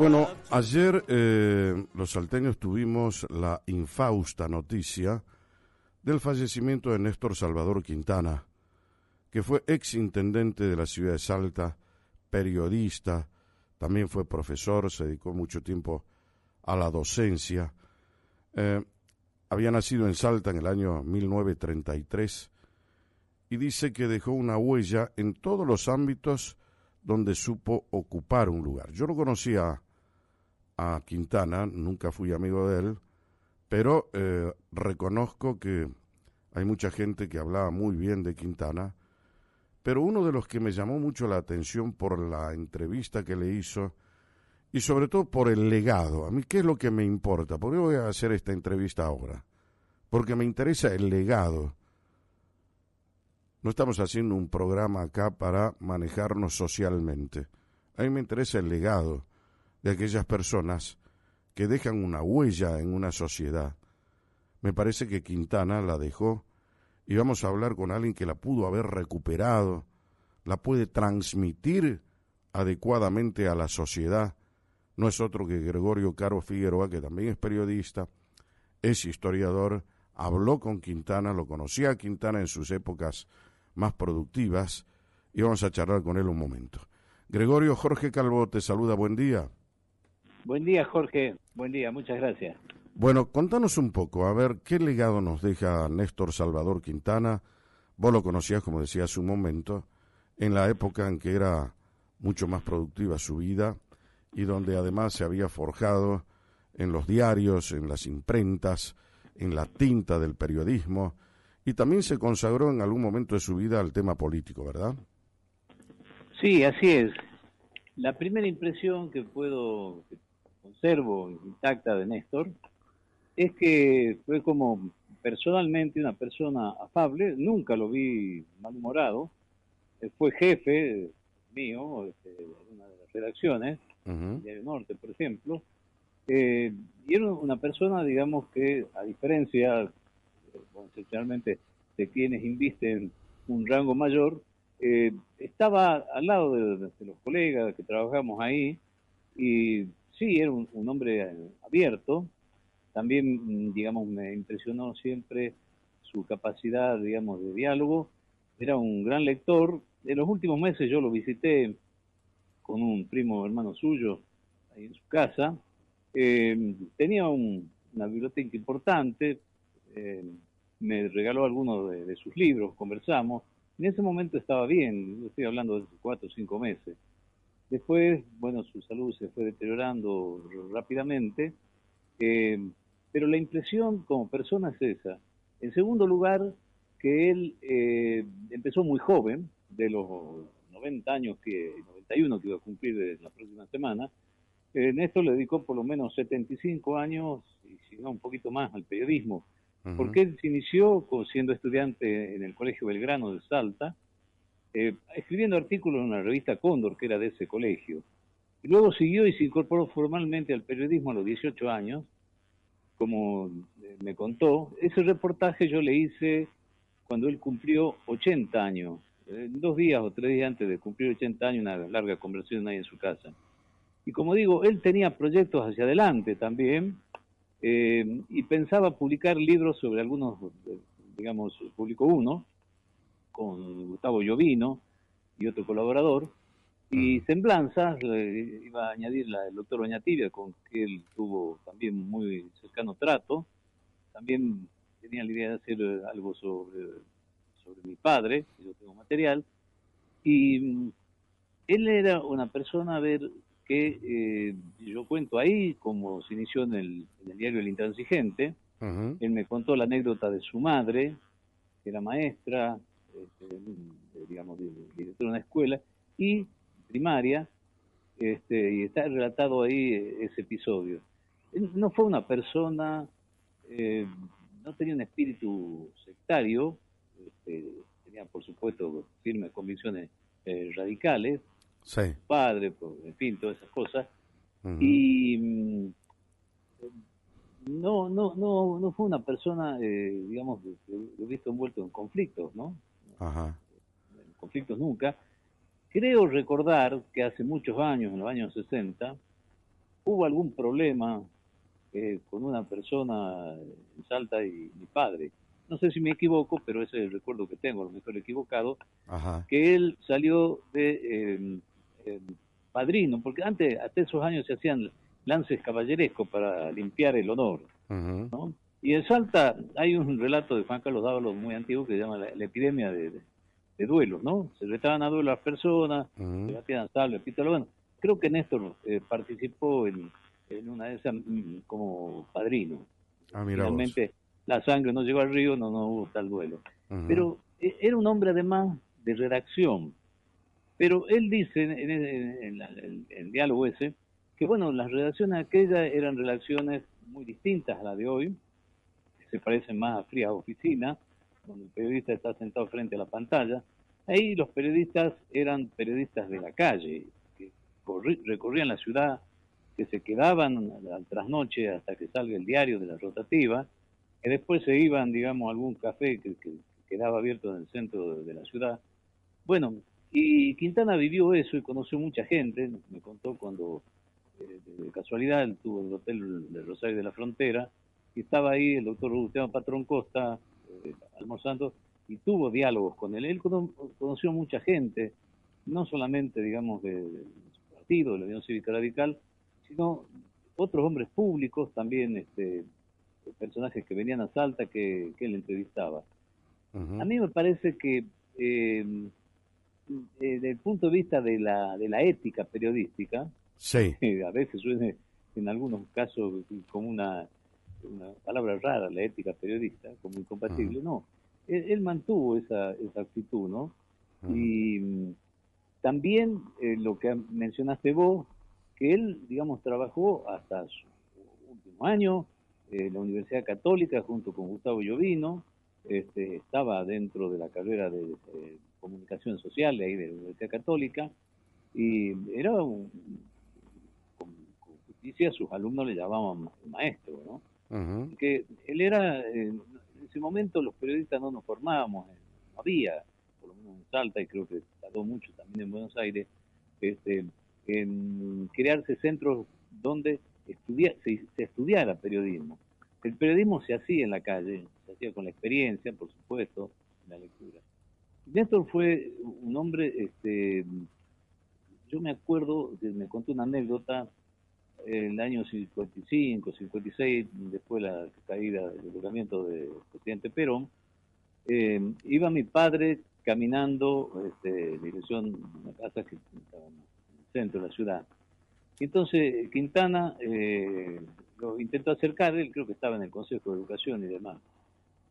Bueno, ayer los salteños tuvimos la infausta noticia del fallecimiento de Néstor Salvador Quintana, que fue ex intendente de la ciudad de Salta, periodista, también fue profesor, se dedicó mucho tiempo a la docencia. Había nacido en Salta en el año 1933 y dice que dejó una huella en todos los ámbitos donde supo ocupar un lugar. Yo no conocía a Quintana, nunca fui amigo de él, pero reconozco que hay mucha gente que hablaba muy bien de Quintana, pero uno de los que me llamó mucho la atención por la entrevista que le hizo y sobre todo por el legado. A mí, ¿qué es lo que me importa? ¿Por qué voy a hacer esta entrevista ahora? Porque me interesa el legado. No estamos haciendo un programa acá para manejarnos socialmente. A mí me interesa el legado de aquellas personas que dejan una huella en una sociedad. Me parece que Quintana la dejó y vamos a hablar con alguien que la pudo haber recuperado, la puede transmitir adecuadamente a la sociedad. No es otro que Gregorio Caro Figueroa, que también es periodista, es historiador, habló con Quintana, lo conocía a Quintana en sus épocas más productivas y vamos a charlar con él un momento. Gregorio, Jorge Calvo te saluda, buen día. Buen día, Jorge, buen día, muchas gracias. Bueno, contanos un poco, a ver, ¿qué legado nos deja Néstor Salvador Quintana? Vos lo conocías, como decía hace un momento, en la época en que era mucho más productiva su vida y donde además se había forjado en los diarios, en las imprentas, en la tinta del periodismo, y también se consagró en algún momento de su vida al tema político, ¿verdad? Sí, así es. La primera impresión que conservo intacta de Néstor es que fue como personalmente una persona afable, nunca lo vi malhumorado, fue jefe mío de una de las redacciones, el Diario Norte, por ejemplo, y era una persona, digamos, que a diferencia, conceptualmente, de quienes invisten un rango mayor, estaba al lado de los colegas que trabajamos ahí, y sí, era un hombre abierto. También, digamos, me impresionó siempre su capacidad, digamos, de diálogo. Era un gran lector. En los últimos meses yo lo visité con un primo hermano suyo ahí en su casa. Tenía una biblioteca importante, me regaló algunos de sus libros, conversamos. En ese momento estaba bien, estoy hablando de 4 o 5 meses. Después, bueno, su salud se fue deteriorando rápidamente, pero la impresión como persona es esa. En segundo lugar, que él empezó muy joven, de los 90 años, 91 que iba a cumplir de la próxima semana. Néstor le dedicó por lo menos 75 años, y si no un poquito más, al periodismo, porque él se inició siendo estudiante en el Colegio Belgrano de Salta, escribiendo artículos en una revista Cóndor, que era de ese colegio. Y luego siguió y se incorporó formalmente al periodismo a los 18 años, como me contó. Ese reportaje yo le hice cuando él cumplió 80 años, 2 días o 3 días antes de cumplir 80 años, una larga conversación ahí en su casa. Y como digo, él tenía proyectos hacia adelante también, y pensaba publicar libros sobre algunos, digamos, publicó uno con Gustavo Llovino y otro colaborador, y Semblanzas, iba a añadir el doctor Oñatibia, con que él tuvo también muy cercano trato. También tenía la idea de hacer algo sobre mi padre, que yo tengo material, y él era una persona, a ver, que yo cuento ahí, como se inició en el diario El Intransigente. Él me contó la anécdota de su madre, que era maestra, digamos, directora de una escuela, y primaria, y está relatado ahí ese episodio. Él no fue una persona, no tenía un espíritu sectario, tenía por supuesto firmes convicciones radicales, Sí. padre, en fin, todas esas cosas, y no fue una persona, digamos, que lo he visto envuelto en conflictos, ¿no? Ajá. En conflictos nunca. Creo recordar que hace muchos años, en los años 60, hubo algún problema con una persona en Salta y mi padre. No sé si me equivoco, pero ese es el recuerdo que tengo, a lo mejor equivocado, Ajá. que él salió de padrino, porque antes, hasta esos años se hacían lances caballerescos para limpiar el honor, Ujú, ¿no? Y en Salta hay un relato de Juan Carlos Dávalos muy antiguo que se llama la epidemia de duelos, ¿no? Se retaban a duelo a las personas, se ujú. batían sable, pistola. Bueno, creo que Néstor participó en una de esas como padrino. Ah, mira vos. Finalmente la sangre no llegó al río, no hubo tal duelo. Ujú. Pero era un hombre además de redacción. Pero él dice en el diálogo ese que, bueno, las redacciones aquellas eran relaciones muy distintas a las de hoy, que se parecen más a frías oficinas, donde el periodista está sentado frente a la pantalla. Ahí los periodistas eran periodistas de la calle, que recorrían la ciudad, que se quedaban al trasnoche hasta que salga el diario de la rotativa, que después se iban, digamos, a algún café que quedaba abierto en el centro de la ciudad. Bueno, y Quintana vivió eso y conoció mucha gente, me contó cuando de casualidad él tuvo el hotel de Rosario de la Frontera, y estaba ahí el doctor Gustavo Patrón Costa almorzando, y tuvo diálogos con él. Él conoció mucha gente, no solamente, digamos, de su partido, de la Unión Cívica Radical, sino otros hombres públicos, también personajes que venían a Salta que él entrevistaba. A Ujú. mí me parece que desde el punto de vista de la ética periodística, Sí. que a veces suene en algunos casos como una palabra rara, la ética periodista, como Ujú, incompatible, no. Él mantuvo esa actitud, ¿no? ujú, Y también lo que mencionaste vos, que él, digamos, trabajó hasta su último año en la Universidad Católica junto con Gustavo Llovino, estaba dentro de la carrera de comunicación social de ahí de la Universidad Católica, y era con justicia, a sus alumnos le llamaban maestro, ¿no? ujú, Que él era, en ese momento los periodistas no nos formábamos, no había, por lo menos en Salta, y creo que tardó mucho también en Buenos Aires, este, en crearse centros donde se estudiara periodismo. El periodismo se hacía en la calle, se hacía con la experiencia, por supuesto, la lectura. Néstor fue un hombre, yo me acuerdo, que me contó una anécdota, el año 55, 56, después de la caída del juramiento del presidente Perón, iba mi padre caminando en dirección a una casa que estaba en el centro de la ciudad. Y entonces Quintana lo intentó acercar, él creo que estaba en el Consejo de Educación y demás.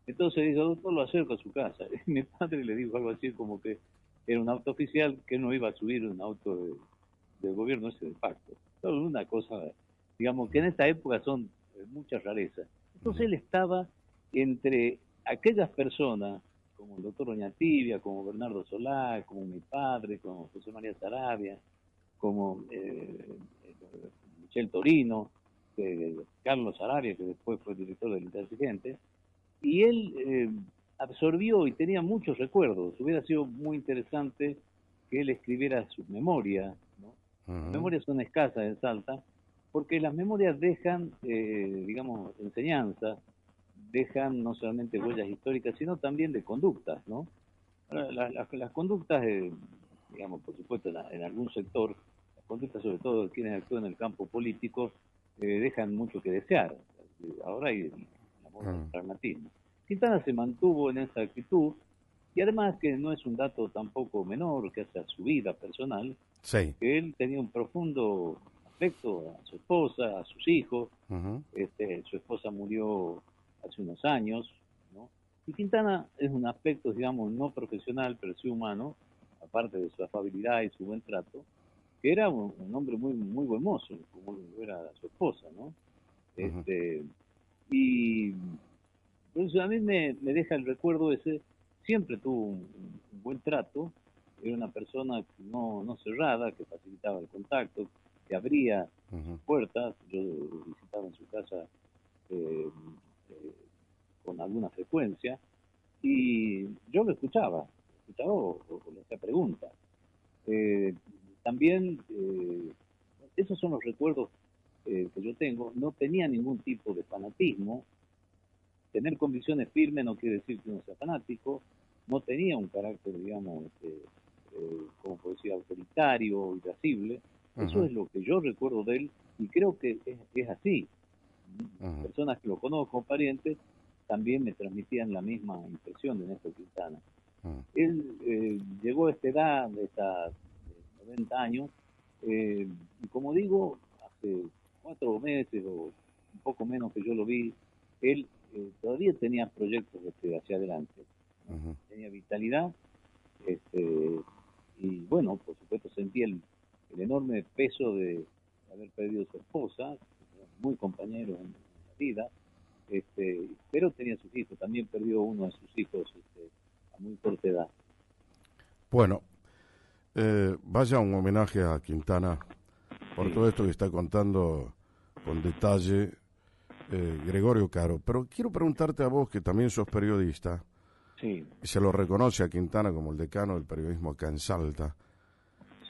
Entonces dijo, doctor, lo acerco a su casa. Y mi padre le dijo algo así como que era un auto oficial, que no iba a subir un auto del gobierno ese de pacto. Solo una cosa, digamos, que en esta época son muchas rarezas. Entonces ujú, él estaba entre aquellas personas, como el doctor Oñatibia, como Bernardo Solá, como mi padre, como José María Sarabia, como Michel Torino, Carlos Sarabia, que después fue director del Intransigente, y él absorbió y tenía muchos recuerdos. Hubiera sido muy interesante que él escribiera sus memorias, ¿no? Las ujú, memorias son escasas en Salta, porque las memorias dejan, digamos, enseñanzas, dejan no solamente huellas históricas, sino también de conductas, ¿no? Ahora, las conductas, digamos, por supuesto, en algún sector, las conductas, sobre todo de quienes actúan en el campo político, dejan mucho que desear. Ahora hay la moda del ujú. pragmatismo. Quintana se mantuvo en esa actitud, y además que no es un dato tampoco menor que hace a su vida personal, Sí. que él tenía un profundo afecto a su esposa, a sus hijos. Ujú, Su esposa murió hace unos años, ¿no? Y Quintana es un aspecto, digamos, no profesional, pero sí humano, aparte de su afabilidad y su buen trato, que era un hombre muy buen mozo, como lo era su esposa, ¿no? ujú, Este, y entonces a mí me deja el recuerdo ese, siempre tuvo un buen trato, era una persona no cerrada, que facilitaba el contacto, que abría sus ujú. puertas. Yo visitaba en su casa eh, eh, con alguna frecuencia, y yo lo escuchaba o le hacía preguntas. Eh, También, esos son los recuerdos que yo tengo, no tenía ningún tipo de fanatismo. Tener convicciones firmes no quiere decir que uno sea fanático, no tenía un carácter, digamos, como puedo decir, autoritario, irascible. Eso Ujú, es lo que yo recuerdo de él y creo que es así. ujú, Personas que lo conozco, parientes, también me transmitían la misma impresión de Néstor Quintana. ujú. Él llegó a esta edad, de esta 90 años, y como digo, hace 4 meses o un poco menos que yo lo vi, él todavía tenía proyectos hacia adelante, ¿no? Ujú. Tenía vitalidad, este, y bueno, por supuesto sentía el enorme peso de haber perdido a su esposa, muy compañero en la vida, pero tenía sus hijos, también perdió uno de sus hijos a muy corta edad. Bueno, vaya un homenaje a Quintana por Sí, todo esto que está contando con detalle Gregorio Caro. Pero quiero preguntarte a vos, que también sos periodista, sí. y se lo reconoce a Quintana como el decano del periodismo acá en Salta,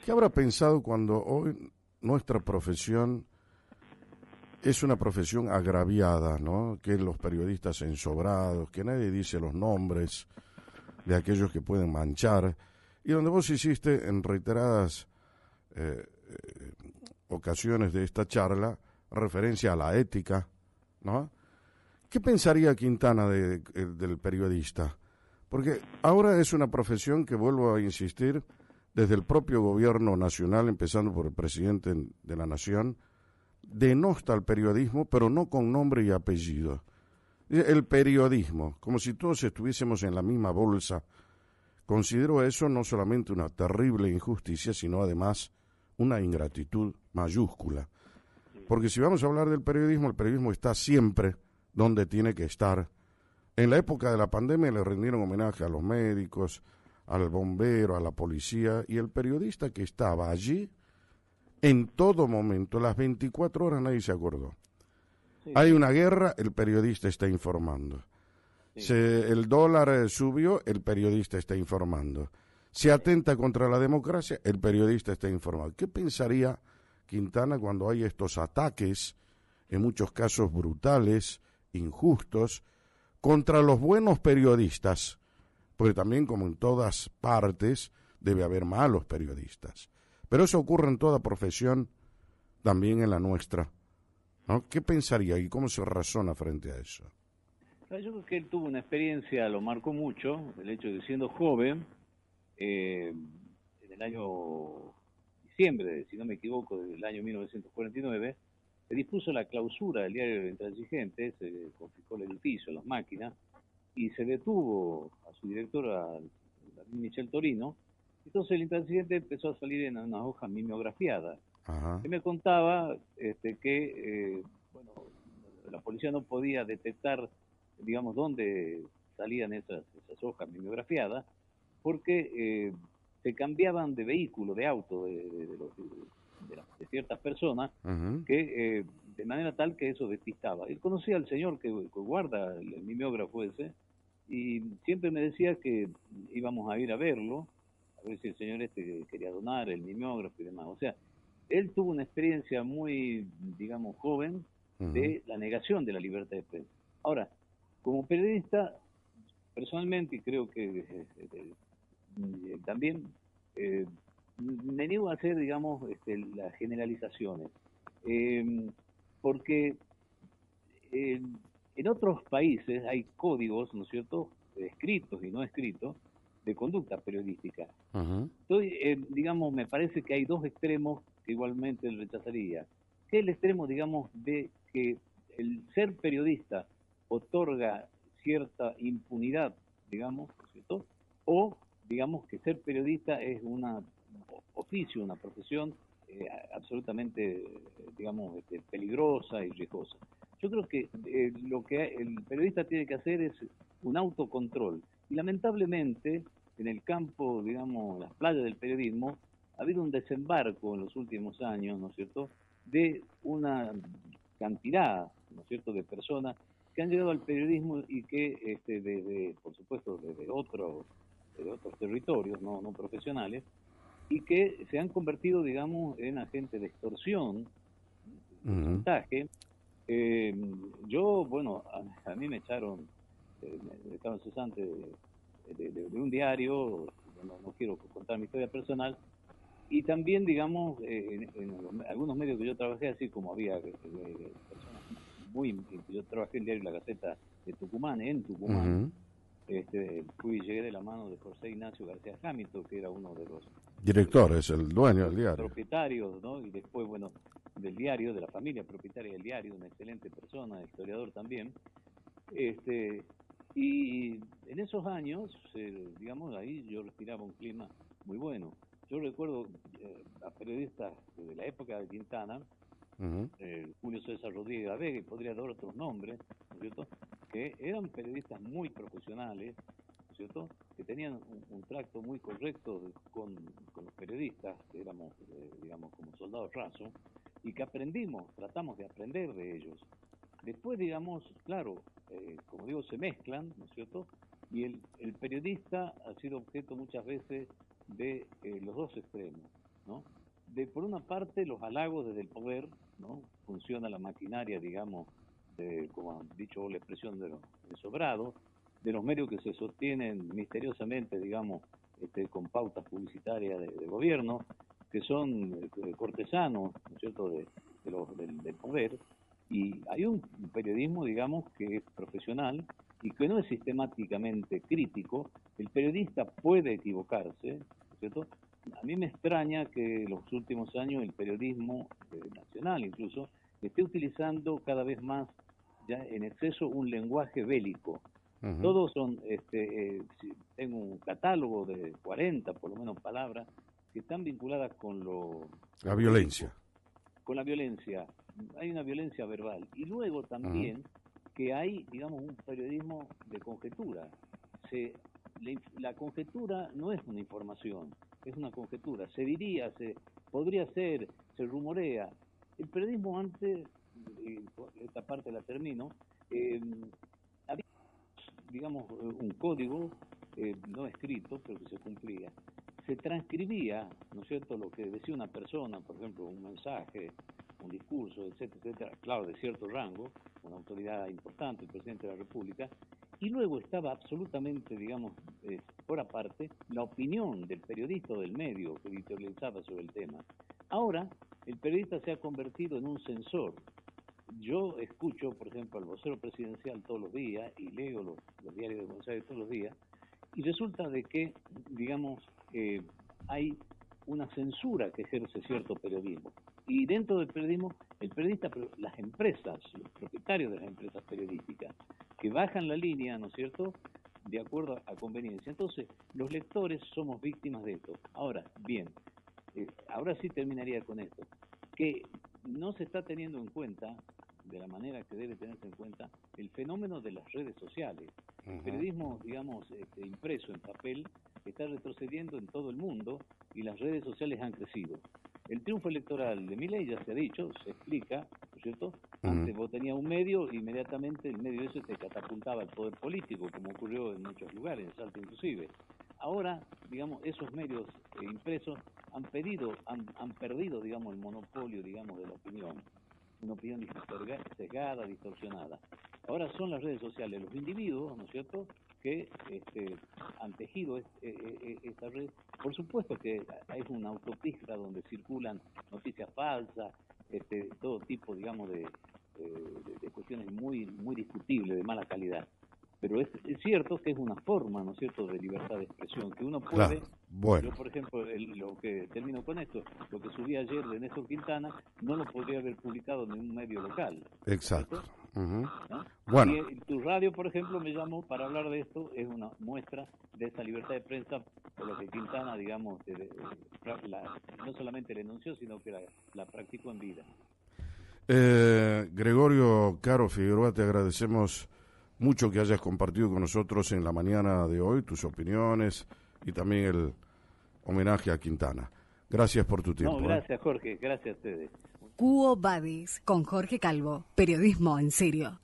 ¿qué habrá pensado cuando hoy nuestra profesión es una profesión agraviada, ¿no? Que los periodistas ensobrados, que nadie dice los nombres de aquellos que pueden manchar, y donde vos hiciste en reiteradas ocasiones de esta charla referencia a la ética, ¿no? ¿Qué pensaría Quintana del periodista? Porque ahora es una profesión que, vuelvo a insistir, desde el propio gobierno nacional, empezando por el presidente de la nación, denosta al periodismo, pero no con nombre y apellido. El periodismo, como si todos estuviésemos en la misma bolsa. Considero eso no solamente una terrible injusticia, sino además una ingratitud mayúscula. Porque si vamos a hablar del periodismo, el periodismo está siempre donde tiene que estar. En la época de la pandemia le rindieron homenaje a los médicos, al bombero, a la policía, y el periodista que estaba allí en todo momento, las 24 horas, nadie se acordó. Sí, Hay sí, una guerra, el periodista está informando. sí, El dólar subió, el periodista está informando. Se atenta contra la democracia, el periodista está informando. ¿Qué pensaría Quintana cuando hay estos ataques, en muchos casos brutales, injustos, contra los buenos periodistas? Porque también, como en todas partes, debe haber malos periodistas. Pero eso ocurre en toda profesión, también en la nuestra, ¿no? ¿Qué pensaría y cómo se razona frente a eso? yo creo que él tuvo una experiencia, lo marcó mucho, el hecho de siendo joven, en el año diciembre, si no me equivoco, del año 1949, se dispuso la clausura del diario El Intransigente, se confiscó el edificio, las máquinas, y se detuvo a su director, a David Michel Torino. Entonces el Intransigente empezó a salir en unas hojas mimeografiadas. Ajá. Él me contaba que bueno, la policía no podía detectar, digamos, dónde salían esas hojas mimeografiadas, porque se cambiaban de vehículo, de auto, de ciertas personas, Uh-huh. que de manera tal que eso despistaba. Él conocía al señor que guarda el mimeógrafo ese, y siempre me decía que íbamos a ir a verlo, a ver si el señor quería donar el mimeógrafo y demás. O sea, él tuvo una experiencia muy, digamos, joven Uh-huh. de la negación de la libertad de prensa. Ahora, como periodista, personalmente, y creo que también eh, me niego a hacer, digamos, las generalizaciones, eh, porque eh, en otros países hay códigos, ¿no es cierto?, escritos y no escritos, de conducta periodística. Uh-huh. Digamos, me parece que hay dos extremos que igualmente él rechazaría. Que es el extremo, digamos, de que el ser periodista otorga cierta impunidad, digamos, ¿cierto? O, digamos, que ser periodista es un oficio, una profesión absolutamente, digamos, peligrosa y riesgosa. Yo creo que lo que el periodista tiene que hacer es un autocontrol. Y lamentablemente, en el campo, digamos, las playas del periodismo, ha habido un desembarco en los últimos años, ¿no es cierto?, de una cantidad, ¿no es cierto?, de personas que han llegado al periodismo y que, por supuesto, de otros territorios no profesionales, y que se han convertido, digamos, en agentes de extorsión, montaje. Yo, bueno, a mí me echaron, me dejaron cesante de un diario, no quiero contar mi historia personal, y también, digamos, en algunos medios que yo trabajé, así como había personas yo trabajé en el diario La Gaceta de Tucumán, en Tucumán, llegué de la mano de José Ignacio García Jámito, que era uno de los directores, el dueño del diario, propietarios, ¿no? Y después, bueno, del diario, de la familia propietaria del diario, una excelente persona, historiador también. Y en esos años, digamos, ahí yo respiraba un clima muy bueno. Yo recuerdo a periodistas de la época de Quintana, Julio César Rodríguez Vega, y podría dar otros nombres, ¿no es cierto?, que eran periodistas muy profesionales, ¿no es cierto?, que tenían un trato muy correcto con los periodistas, que éramos, digamos, como soldados rasos, y que tratamos de aprender de ellos. Después, digamos, claro, como digo, se mezclan, ¿no es cierto?, y el periodista ha sido objeto muchas veces de los dos extremos, ¿no? Por una parte, los halagos desde el poder, ¿no? Funciona la maquinaria, digamos, como han dicho la expresión de sobrado, de los medios que se sostienen misteriosamente, digamos, con pautas publicitarias de gobierno, que son cortesanos, ¿no es cierto?, del poder, y hay un periodismo, digamos, que es profesional y que no es sistemáticamente crítico. El periodista puede equivocarse, ¿no es cierto? A mí me extraña que en los últimos años el periodismo nacional incluso esté utilizando cada vez más ya en exceso un lenguaje bélico. Todos son, tengo un catálogo de 40 por lo menos palabras que están vinculadas con la violencia. Con la violencia. Hay una violencia verbal. Y luego también que hay, digamos, un periodismo de conjetura. La conjetura no es una información, es una conjetura. Se diría, podría ser, se rumorea. El periodismo antes, esta parte la termino, había, digamos, un código no escrito, pero que se cumplía. Se transcribía, ¿no es cierto?, lo que decía una persona, por ejemplo, un mensaje, un discurso, etcétera, etcétera, claro, de cierto rango, una autoridad importante, el presidente de la República, y luego estaba absolutamente, digamos, por aparte, la opinión del periodista o del medio que editorializaba sobre el tema. Ahora, el periodista se ha convertido en un censor. Yo escucho, por ejemplo, al vocero presidencial todos los días y leo los diarios de Buenos Aires todos los días, y resulta de que, digamos, hay una censura que ejerce cierto periodismo. Y dentro del periodismo, el periodista, pero las empresas, los propietarios de las empresas periodísticas, que bajan la línea, ¿no es cierto?, de acuerdo a conveniencia. Entonces, los lectores somos víctimas de esto. Ahora, bien, ahora sí terminaría con esto, que no se está teniendo en cuenta, de la manera que debe tenerse en cuenta, el fenómeno de las redes sociales. El periodismo, digamos, impreso en papel, está retrocediendo en todo el mundo y las redes sociales han crecido. El triunfo electoral de Milei ya se ha dicho, se explica, ¿no es cierto? Antes vos tenías un medio, inmediatamente el medio ese te catapultaba al poder político, como ocurrió en muchos lugares, en Salta inclusive. Ahora, digamos, esos medios impresos han perdido, digamos, el monopolio, digamos, de la opinión. Una opinión sesgada, distorsionada. Ahora son las redes sociales, los individuos, ¿no es cierto?, que han tejido esta red. Por supuesto que es una autopista donde circulan noticias falsas, todo tipo, digamos, de cuestiones muy, muy discutibles, de mala calidad. Pero es cierto que es una forma, ¿no es cierto?, de libertad de expresión, que uno puede... Claro. Bueno. Yo, por ejemplo, lo que termino con esto, lo que subí ayer de Néstor Quintana, no lo podría haber publicado en un medio local. Exacto. ¿No? Bueno. Y tu radio, por ejemplo, me llamó para hablar de esto, es una muestra de esa libertad de prensa, por lo que Quintana, digamos, no solamente la enunció, sino que la practicó en vida. Gregorio Caro Figueroa, te agradecemos mucho que hayas compartido con nosotros en la mañana de hoy tus opiniones y también el homenaje a Quintana. Gracias por tu tiempo. No, gracias, Jorge, gracias a ustedes. Quo Vadis, con Jorge Calvo, periodismo en serio.